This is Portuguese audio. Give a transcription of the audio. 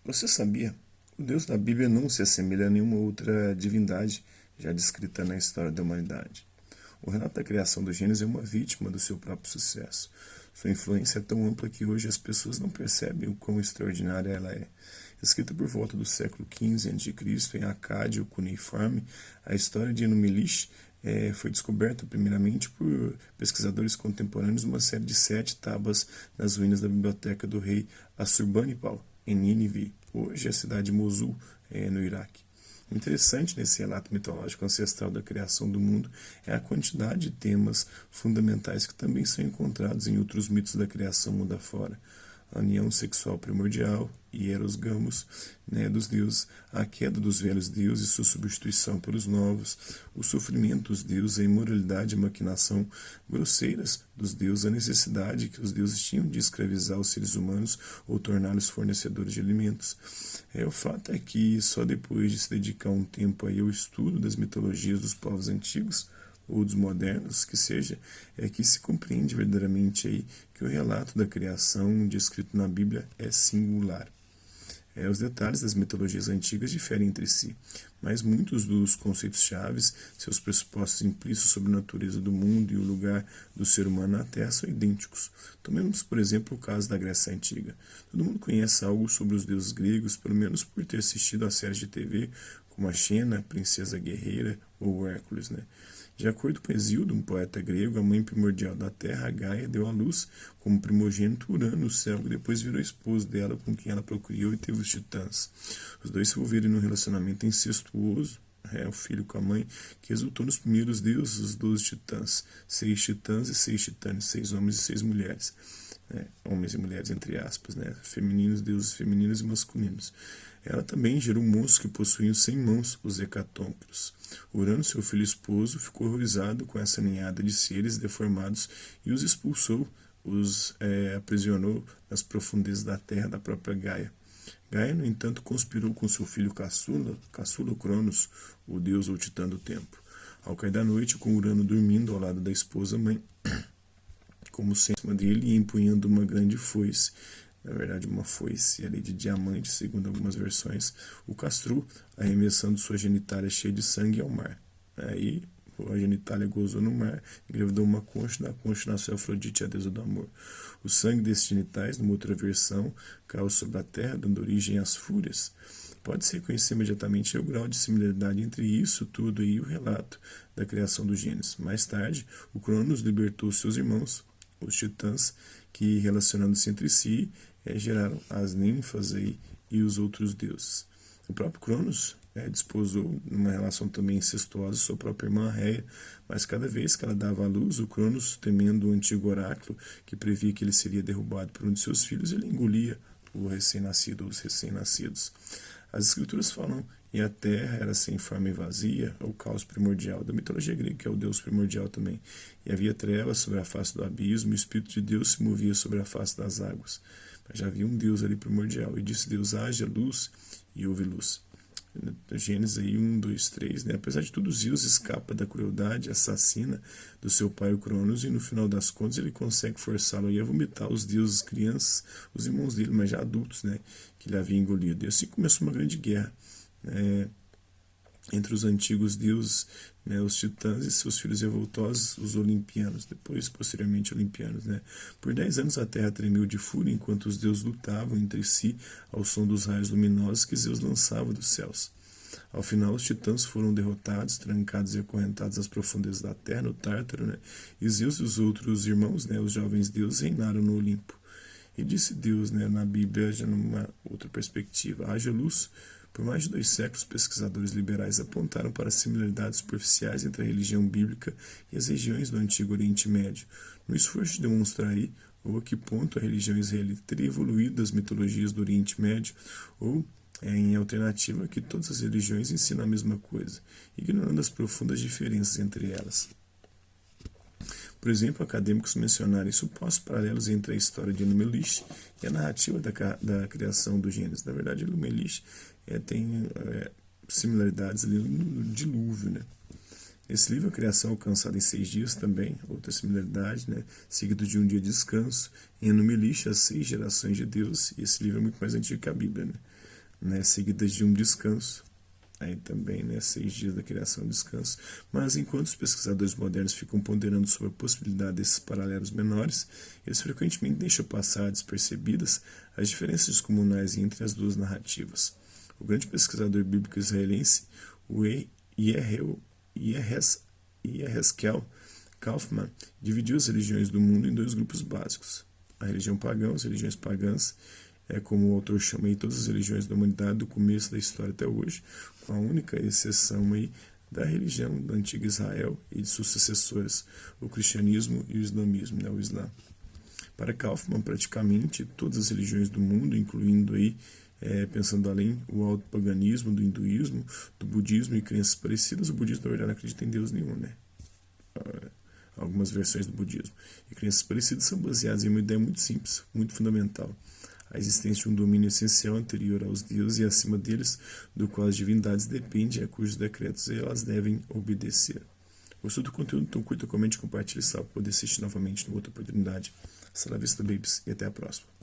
Você sabia? O Deus da Bíblia não se assemelha a nenhuma outra divindade já descrita na história da humanidade. O relato da criação do Gênesis é uma vítima do seu próprio sucesso. Sua influência é tão ampla que hoje as pessoas não percebem o quão extraordinária ela é. Escrita por volta do século XV a.C. em Acádio cuneiforme, a história de Enu-Elish foi descoberta primeiramente por pesquisadores contemporâneos numa série de 7 tábuas nas ruínas da biblioteca do rei Assurbanipal, em Nínive, hoje é a cidade de Mosul, no Iraque. O interessante nesse relato mitológico ancestral da criação do mundo é a quantidade de temas fundamentais que também são encontrados em outros mitos da criação mundo afora. A união sexual primordial, Eros Gamos, dos deuses, a queda dos velhos deuses e sua substituição pelos novos, o sofrimento dos deuses, a imoralidade e a maquinação grosseiras dos deuses, a necessidade que os deuses tinham de escravizar os seres humanos ou torná-los fornecedores de alimentos. O fato é que só depois de se dedicar um tempo aí ao estudo das mitologias dos povos antigos, ou dos modernos, que seja, é que se compreende verdadeiramente aí que o relato da criação descrito na Bíblia é singular. Os detalhes das mitologias antigas diferem entre si, mas muitos dos conceitos chaves, seus pressupostos implícitos sobre a natureza do mundo e o lugar do ser humano na Terra são idênticos. Tomemos, por exemplo, o caso da Grécia Antiga. Todo mundo conhece algo sobre os deuses gregos, pelo menos por ter assistido a séries de TV, como a Xena, Princesa Guerreira ou Hércules, De acordo com Hesíodo, um poeta grego, a mãe primordial da terra, Gaia, deu à luz como primogênito Urano no céu, que depois virou esposo dela, com quem ela procriou e teve os titãs. Os dois se envolveram em um relacionamento incestuoso, o filho com a mãe, que resultou nos primeiros deuses, os 12 titãs, 6 titãs e 6 titãs, 6 homens e 6 mulheres. Homens e mulheres, entre aspas, femininos, deuses femininos e masculinos. Ela também gerou monstros que possuíam 100 mãos, os hecatônquiros. Urano, seu filho esposo, ficou horrorizado com essa ninhada de seres deformados e os expulsou, os aprisionou nas profundezas da terra da própria Gaia. Gaia, no entanto, conspirou com seu filho caçula Cronos, o deus ou titã do tempo. Ao cair da noite, com Urano dormindo ao lado da esposa-mãe, como cima dele e empunhando uma grande foice, na verdade uma foice ali de diamante, segundo algumas versões, o castrou, arremessando sua genitália cheia de sangue ao mar. Aí a genitália gozou no mar, engravidou uma concha, da concha nasceu Afrodite, a deusa do amor. O sangue desses genitais, numa outra versão, caiu sobre a terra, dando origem às fúrias. Pode-se reconhecer imediatamente o grau de similaridade entre isso tudo e o relato da criação do Gênesis. Mais tarde, o Cronos libertou seus irmãos, os titãs, que relacionando-se entre si, geraram as ninfas e os outros deuses. O próprio Cronos desposou numa relação também incestuosa sua própria irmã Réia, mas cada vez que ela dava à luz, o Cronos, temendo o antigo oráculo que previa que ele seria derrubado por um de seus filhos, ele engolia o recém-nascido ou os recém-nascidos. As escrituras falam e a terra era sem forma e vazia, o caos primordial da mitologia grega, que é o Deus primordial também. E havia trevas sobre a face do abismo, e o Espírito de Deus se movia sobre a face das águas. Mas já havia um Deus ali primordial, e disse Deus, haja luz, e houve luz. Gênesis aí 1, 2, 3, Apesar de tudo, Zeus escapa da crueldade assassina do seu pai, o Cronos, e no final das contas ele consegue forçá-lo a vomitar os deuses crianças, os irmãos dele, mas já adultos, que ele havia engolido. E assim começou uma grande guerra entre os antigos deuses, os titãs e seus filhos revoltosos, os olimpianos, depois posteriormente olimpianos. Por 10 anos a terra tremeu de fúria enquanto os deuses lutavam entre si ao som dos raios luminosos que Zeus lançava dos céus. Ao final os titãs foram derrotados, trancados e acorrentados às profundezas da terra, no Tártaro, e Zeus e os outros irmãos, os jovens deuses, reinaram no Olimpo. E disse Deus, na Bíblia, já numa outra perspectiva, haja luz. Por mais de 2 séculos, pesquisadores liberais apontaram para similaridades superficiais entre a religião bíblica e as regiões do Antigo Oriente Médio, no esforço de demonstrar ou a que ponto a religião israelita teria evoluído das mitologias do Oriente Médio, ou, em alternativa, que todas as religiões ensinam a mesma coisa, ignorando as profundas diferenças entre elas. Por exemplo, acadêmicos mencionarem supostos paralelos entre a história de Enu-Elish e a narrativa da criação do Gênesis. Na verdade, Enu-Elish tem similaridades ali no dilúvio. Esse livro, A Criação Alcançada em 6 Dias, também, outra similaridade, seguido de um dia de descanso. Em Enu-Elish, as 6 gerações de Deus, e esse livro é muito mais antigo que a Bíblia. né, seguidas de um descanso. Aí também, né, 6 dias da criação e descanso. Mas enquanto os pesquisadores modernos ficam ponderando sobre a possibilidade desses paralelos menores, eles frequentemente deixam passar despercebidas as diferenças comunais entre as duas narrativas. O grande pesquisador bíblico israelense, o Yehezkel Kaufman, dividiu as religiões do mundo em 2 grupos básicos: a religião pagã, as religiões pagãs, como o autor chama aí todas as religiões da humanidade do começo da história até hoje, com a única exceção aí da religião da antiga Israel e de suas sucessoras, o cristianismo e o islamismo, né, o Islã. Para Kaufman, praticamente todas as religiões do mundo, incluindo aí, pensando além, o alto paganismo, do hinduísmo, do budismo e crenças parecidas. O budismo, na verdade, não acredita em Deus nenhum, né? Algumas versões do budismo. E crenças parecidas são baseadas em uma ideia muito simples, muito fundamental: a existência de um domínio essencial anterior aos deuses e acima deles, do qual as divindades dependem e a cujos decretos elas devem obedecer. Gostou do conteúdo? Então curta, comente, compartilhe, salve, poder assistir novamente em outra oportunidade. Hasta la vista, babies, e até a próxima.